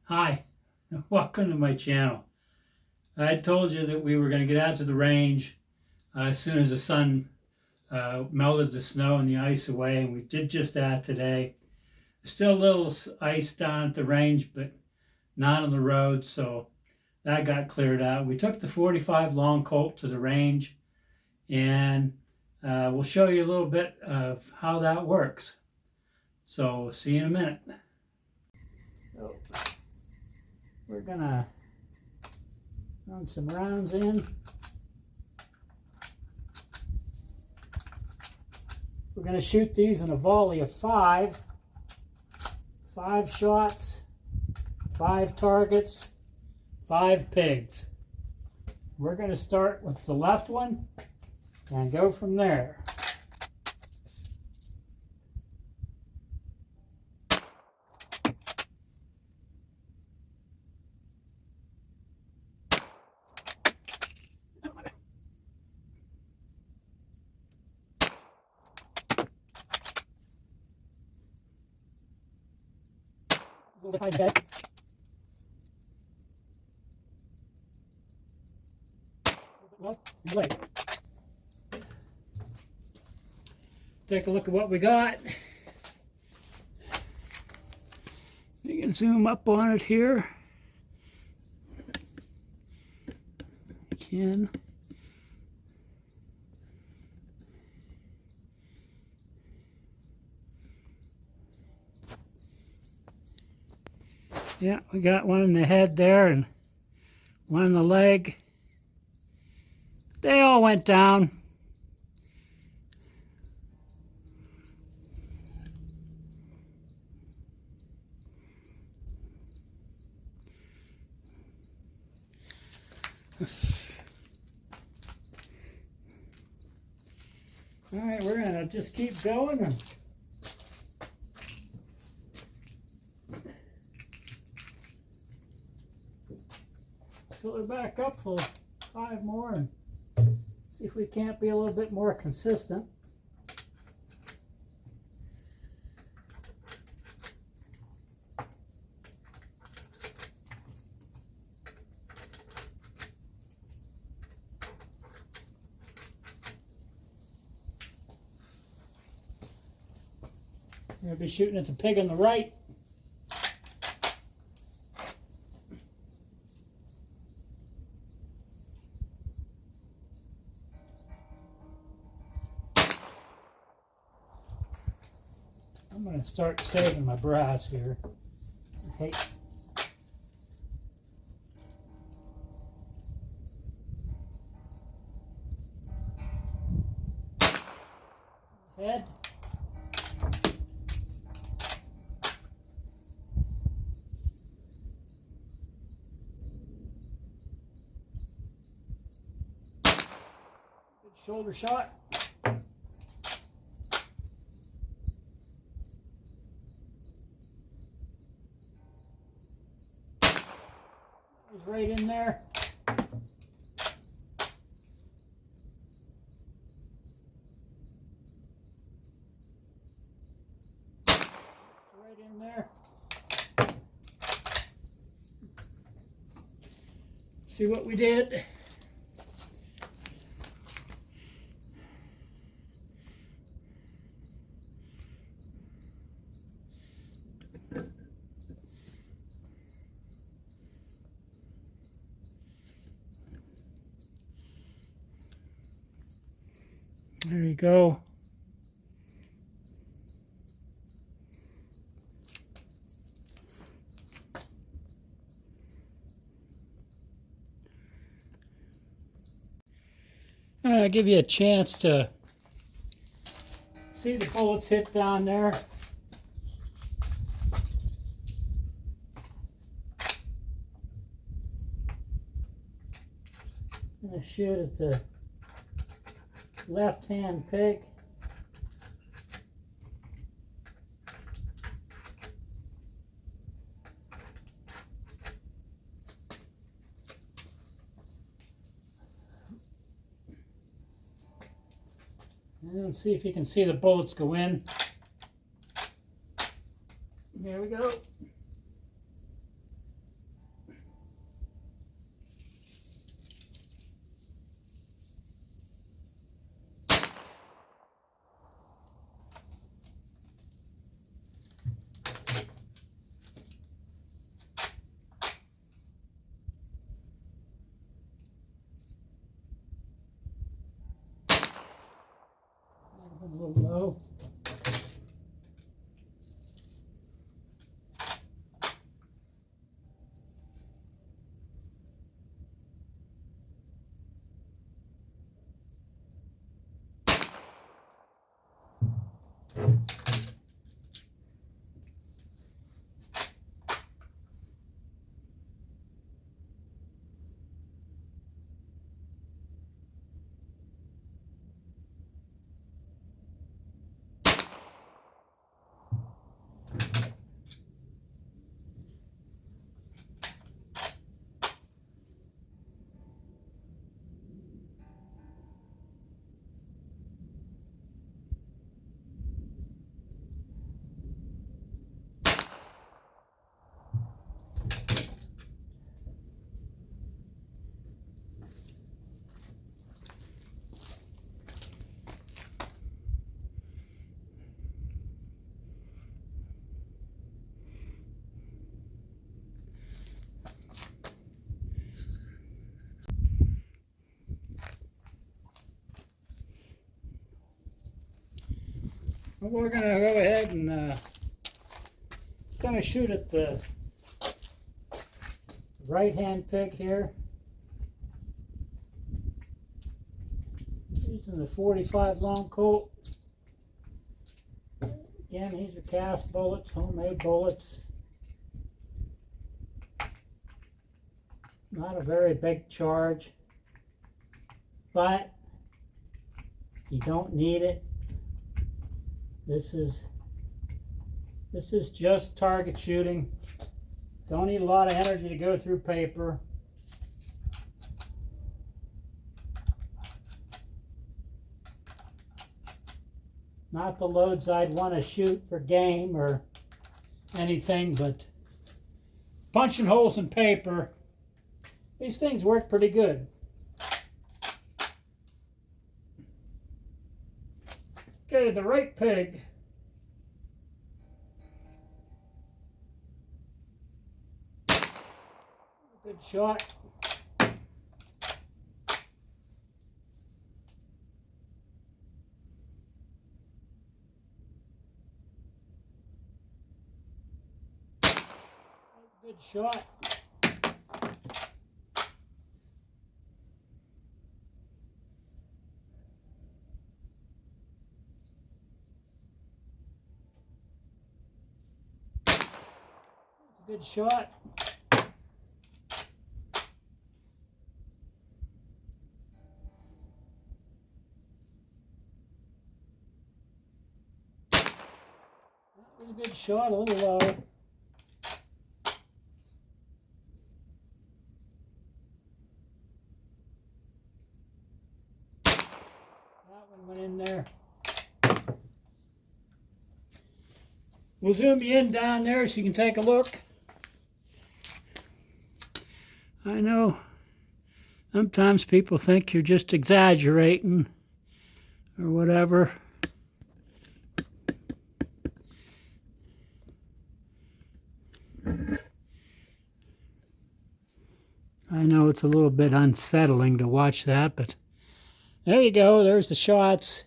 Hi, welcome to my channel. I told you that we were going to get out to the range as soon as the sun melted the snow and the ice away, and we did just that today. Still a little ice down at the range, but not on the road, so that got cleared out. We took the 45 Long Colt to the range, and we'll show you a little bit of how that works. So see you in a minute. So, we're gonna run some rounds in. We're gonna shoot these in a volley of 5 shots, 5 targets, 5 pigs. We're gonna start with the left one and go from there. Take a look at what we got. You can zoom up on it here. You can. Yeah, we got one in the head there and one in the leg. They all went down. All right, we're gonna just keep going and fill her back up for 5 more and see if we can't be a little bit more consistent. We're going to be shooting at the pig on the right. I'm going to start saving my brass here. I hate head. Good shoulder shot. Was right in there. Right in there. See what we did? There you go. I'll give you a chance to see the bullets hit down there. I'm going to shoot at the left-hand pig. And see if you can see the bullets go in. There we go. We're going to go ahead and going to shoot at the right-hand pig here. Using the 45 Long Colt. Again, these are cast bullets, homemade bullets. Not a very big charge, but you don't need it. This is just target shooting. Don't need a lot of energy to go through paper. Not the loads I'd want to shoot for game or anything, but punching holes in paper, these things work pretty good. Okay, the right pig. Good shot. Good shot. That's a good shot. That was a good shot, a little low. That one went in there. We'll zoom you in down there so you can take a look. I know sometimes people think you're just exaggerating or whatever. I know it's a little bit unsettling to watch that, but there you go. There's the shots.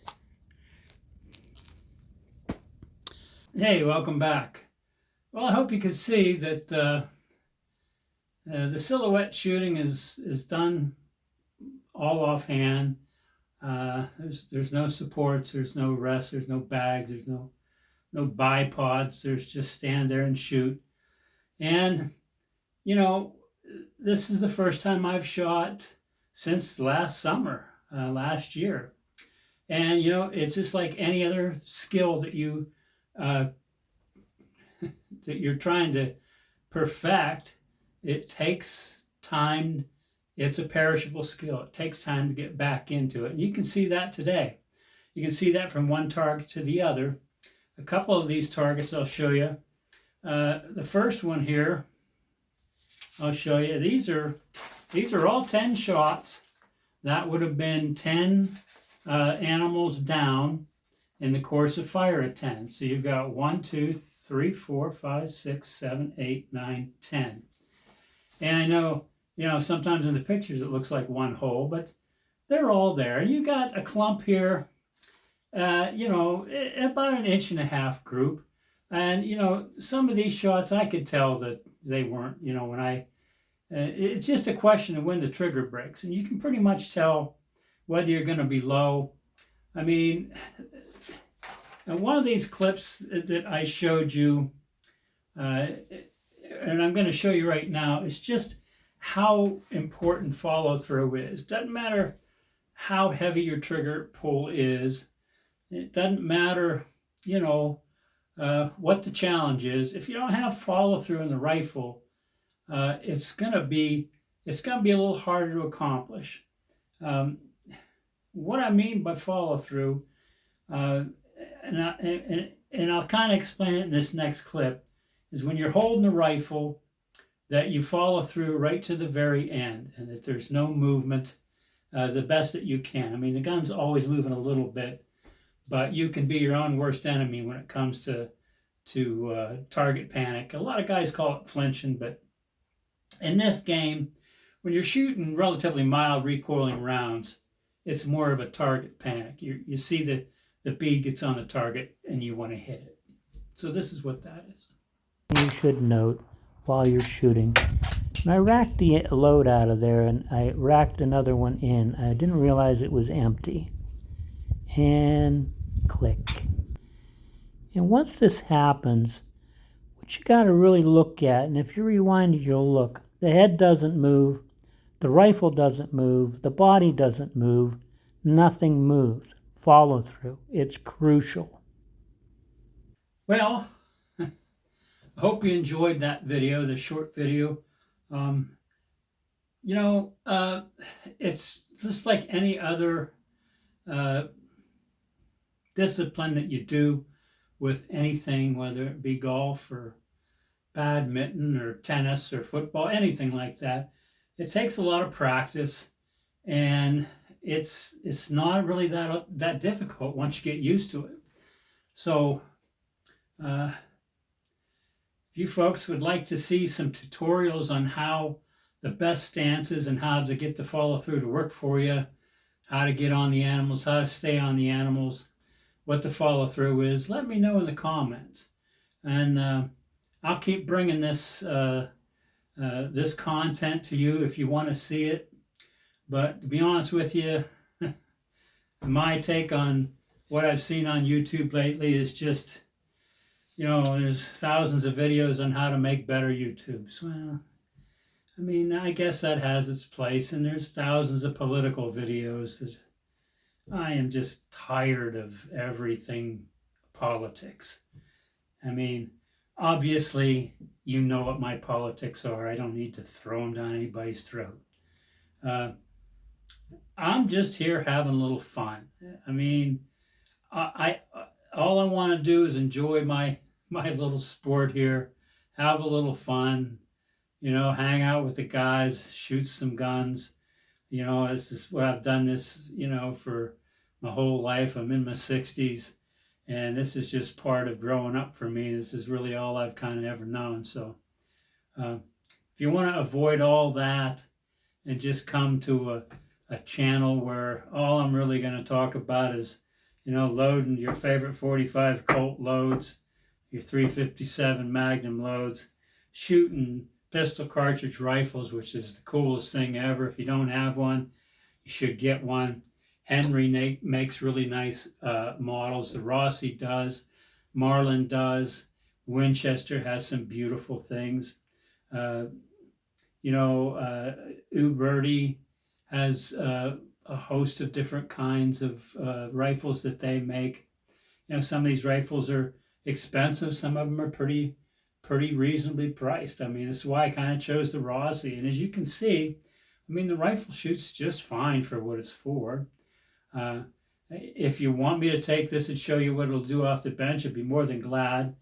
Hey, welcome back. Well, I hope you can see that the silhouette shooting is done all offhand. There's no supports, there's no rest, there's no bags, there's no bipods. There's just stand there and shoot. And you know, this is the first time I've shot since last summer, last year. And you know, it's just like any other skill that you're trying to perfect. It takes time. It's a perishable skill. It takes time to get back into it. And you can see that today. You can see that from one target to the other. A couple of these targets I'll show you. The first one here, I'll show you. These are all 10 shots. That would have been 10 animals down in the course of fire at 10. So you've got 1, 2, 3, 4, 5, 6, 7, 8, 9, 10. And I know, you know, sometimes in the pictures it looks like one hole, but they're all there. And you got a clump here, you know, about 1.5 inch group. And, you know, some of these shots I could tell that they weren't, you know, it's just a question of when the trigger breaks. And you can pretty much tell whether you're going to be low. I mean, and one of these clips that I showed you, and I'm going to show you right now, is just how important follow through is. Doesn't matter how heavy your trigger pull is. It doesn't matter, you know, what the challenge is. If you don't have follow through in the rifle, it's gonna be a little harder to accomplish. What I mean by follow through, and I'll kind of explain it in this next clip, is when you're holding the rifle, that you follow through right to the very end, and that there's no movement, the best that you can. I mean, the gun's always moving a little bit, but you can be your own worst enemy when it comes to target panic. A lot of guys call it flinching, but in this game, when you're shooting relatively mild recoiling rounds, it's more of a target panic. You see the the bead gets on the target and you want to hit it. So this is what that is. You should note while you're shooting. And I racked the load out of there and I racked another one in. I didn't realize it was empty. And click. And once this happens, what you got to really look at, and if you rewind it, you'll look, the head doesn't move, the rifle doesn't move, the body doesn't move, nothing moves. Follow through. It's crucial. Well, I hope you enjoyed that video, the short video. It's just like any other discipline that you do with anything, whether it be golf or badminton or tennis or football, anything like that. It takes a lot of practice, and it's not really that difficult once you get used to it. So if you folks would like to see some tutorials on how the best stances and how to get the follow through to work for you, how to get on the animals, how to stay on the animals, what the follow through is, let me know in the comments. And I'll keep bringing this this content to you if you want to see it. But to be honest with you, my take on what I've seen on YouTube lately is just, there's thousands of videos on how to make better YouTubes. Well, I mean, I guess that has its place, and there's thousands of political videos that I am just tired of everything politics. I mean, obviously, you know what my politics are. I don't need to throw them down anybody's throat. I'm just here having a little fun. I mean, I all I want to do is enjoy my little sport here, have a little fun, hang out with the guys, shoot some guns. This is what I've done this, for my whole life. I'm in my 60s, and this is just part of growing up for me. This is really all I've kind of ever known. So if you want to avoid all that and just come to a channel where all I'm really going to talk about is, loading your favorite 45 Colt loads, your 357 Magnum loads, shooting pistol cartridge rifles, which is the coolest thing ever. If you don't have one, you should get one. Henry makes really nice models. The Rossi does. Marlin does. Winchester has some beautiful things. Uberti has a host of different kinds of rifles that they make. Some of these rifles are expensive. Some of them are pretty reasonably priced. I mean, this is why I kind of chose the Rossi. And as you can see, I mean, the rifle shoots just fine for what it's for. If you want me to take this and show you what it'll do off the bench, I'd be more than glad.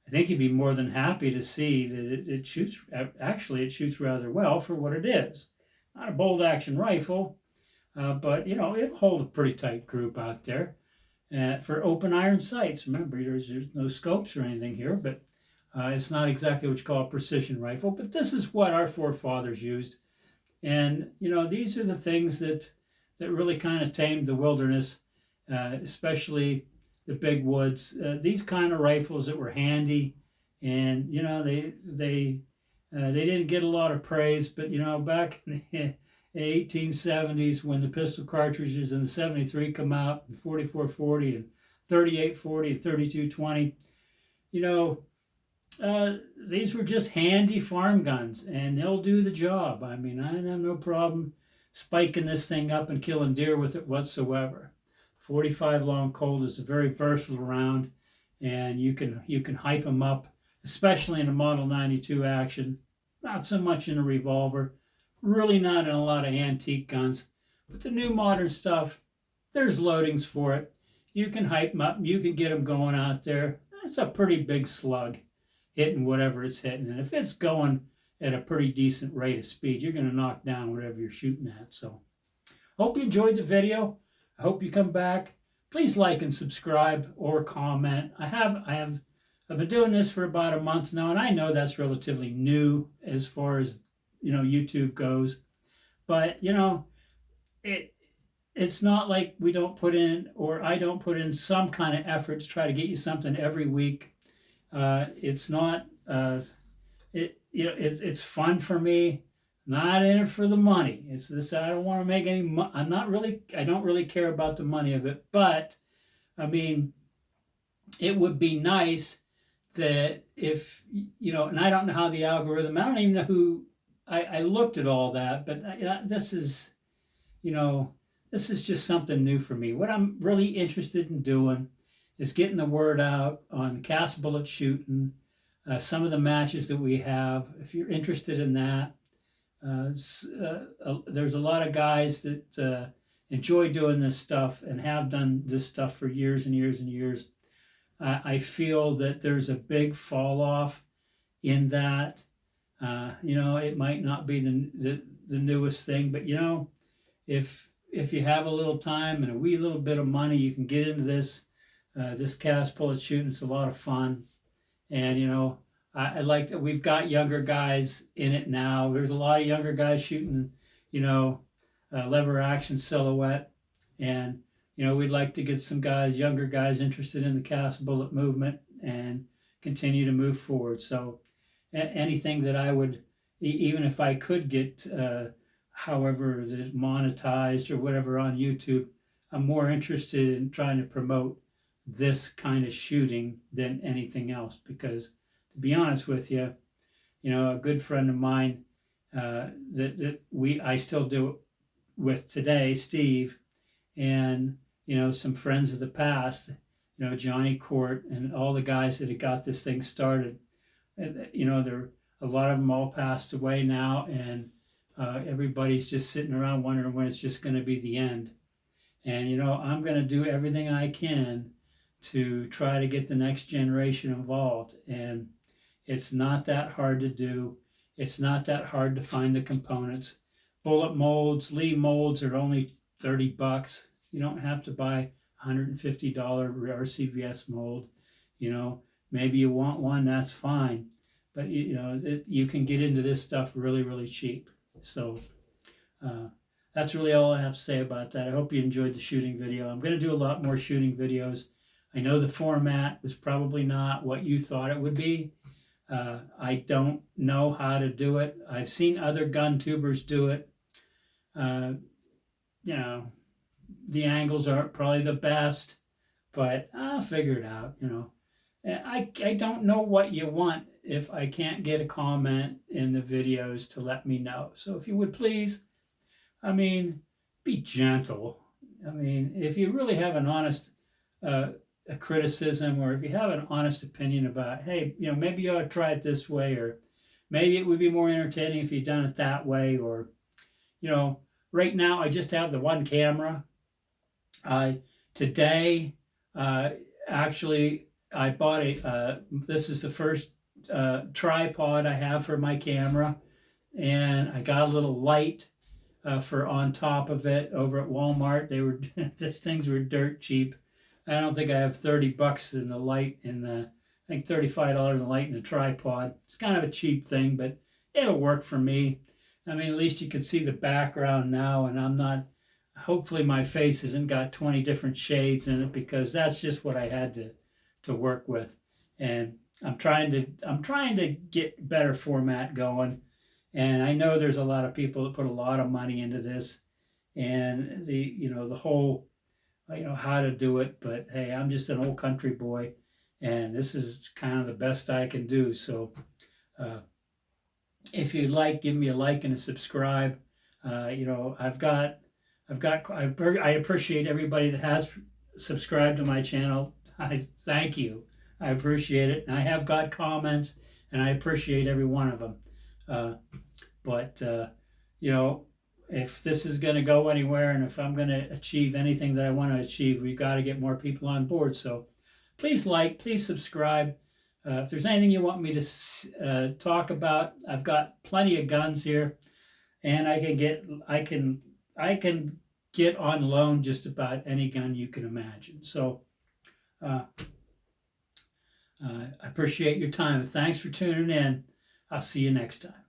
I think you'd be more than happy to see that it shoots, actually it shoots rather well for what it is. Not a bolt action rifle, but it'll hold a pretty tight group out there. For open iron sights, remember there's no scopes or anything here, but it's not exactly what you call a precision rifle, but this is what our forefathers used. And, these are the things that really kind of tamed the wilderness, especially the big woods. These kind of rifles that were handy, and, they didn't get a lot of praise, but, back in the 1870s when the pistol cartridges in the 73 come out, the 4440 and 3840 and 3220, these were just handy farm guns, and they'll do the job. I mean, I have no problem spiking this thing up and killing deer with it whatsoever. 45 Long Colt is a very versatile round, and you can hype them up, especially in a Model 92 action. Not so much in a revolver, really not in a lot of antique guns, but the new modern stuff, there's loadings for it. You can hype them up, you can get them going out there. It's a pretty big slug, hitting whatever it's hitting. And if it's going at a pretty decent rate of speed, you're going to knock down whatever you're shooting at. So, hope you enjoyed the video. I hope you come back. Please like and subscribe or comment. I've been doing this for about a month now, and I know that's relatively new as far as YouTube goes. But it's not like we don't put in, or I don't put in some kind of effort to try to get you something every week. It's not, it's fun for me. Not in it for the money. It's this. I don't want to make any. I don't really care about the money of it. But I mean, it would be nice that if and I don't know how the algorithm. I don't even know who. I looked at all that, but this is, you know, this is just something new for me. What I'm really interested in doing is getting the word out on cast bullet shooting, some of the matches that we have. If you're interested in that, there's a lot of guys that enjoy doing this stuff and have done this stuff for years and years and years. I feel that there's a big fall off in that. It might not be the newest thing, but if you have a little time and a wee little bit of money, you can get into this cast bullet shooting. It's a lot of fun, and I like that we've got younger guys in it now. There's a lot of younger guys shooting, lever action silhouette, and we'd like to get some younger guys interested in the cast bullet movement and continue to move forward. So anything that I would, even if I could get, however, is monetized or whatever on YouTube, I'm more interested in trying to promote this kind of shooting than anything else. Because to be honest with you, a good friend of mine I still do it with today, Steve, and some friends of the past, Johnny Court and all the guys that had got this thing started. There a lot of them all passed away now, and everybody's just sitting around wondering when it's just going to be the end. And I'm going to do everything I can to try to get the next generation involved. And it's not that hard to do. It's not that hard to find the components. Bullet molds, Lee molds are only $30. You don't have to buy $150 RCVS mold. Maybe you want one, that's fine. But you can get into this stuff really, really cheap. So that's really all I have to say about that. I hope you enjoyed the shooting video. I'm going to do a lot more shooting videos. I know the format was probably not what you thought it would be. I don't know how to do it. I've seen other gun tubers do it. The angles aren't probably the best, but I'll figure it out. I don't know what you want if I can't get a comment in the videos to let me know. So if you would please, be gentle. If you really have an honest a criticism, or if you have an honest opinion about, hey, maybe you ought to try it this way, or maybe it would be more entertaining if you'd done it that way, or, right now I just have the one camera. Today, actually, I bought this is the first tripod I have for my camera, and I got a little light for on top of it over at Walmart. These things were dirt cheap. I don't think I have $30 in the light, I think $35 in the light in the tripod. It's kind of a cheap thing, but it'll work for me. At least you can see the background now, and I'm not, hopefully my face hasn't got 20 different shades in it, because that's just what I had to work with. And I'm trying to get better format going. And I know there's a lot of people that put a lot of money into this, and the whole, how to do it. But hey, I'm just an old country boy, and this is kind of the best I can do. So if you'd like, give me a like and a subscribe. I appreciate everybody that has subscribed to my channel. I thank you. I appreciate it. And I have got comments, and I appreciate every one of them. But if this is going to go anywhere, and if I'm going to achieve anything that I want to achieve, we've got to get more people on board. So please please subscribe. If there's anything you want me to talk about, I've got plenty of guns here, and I can get on loan just about any gun you can imagine. So I appreciate your time. Thanks for tuning in. I'll see you next time.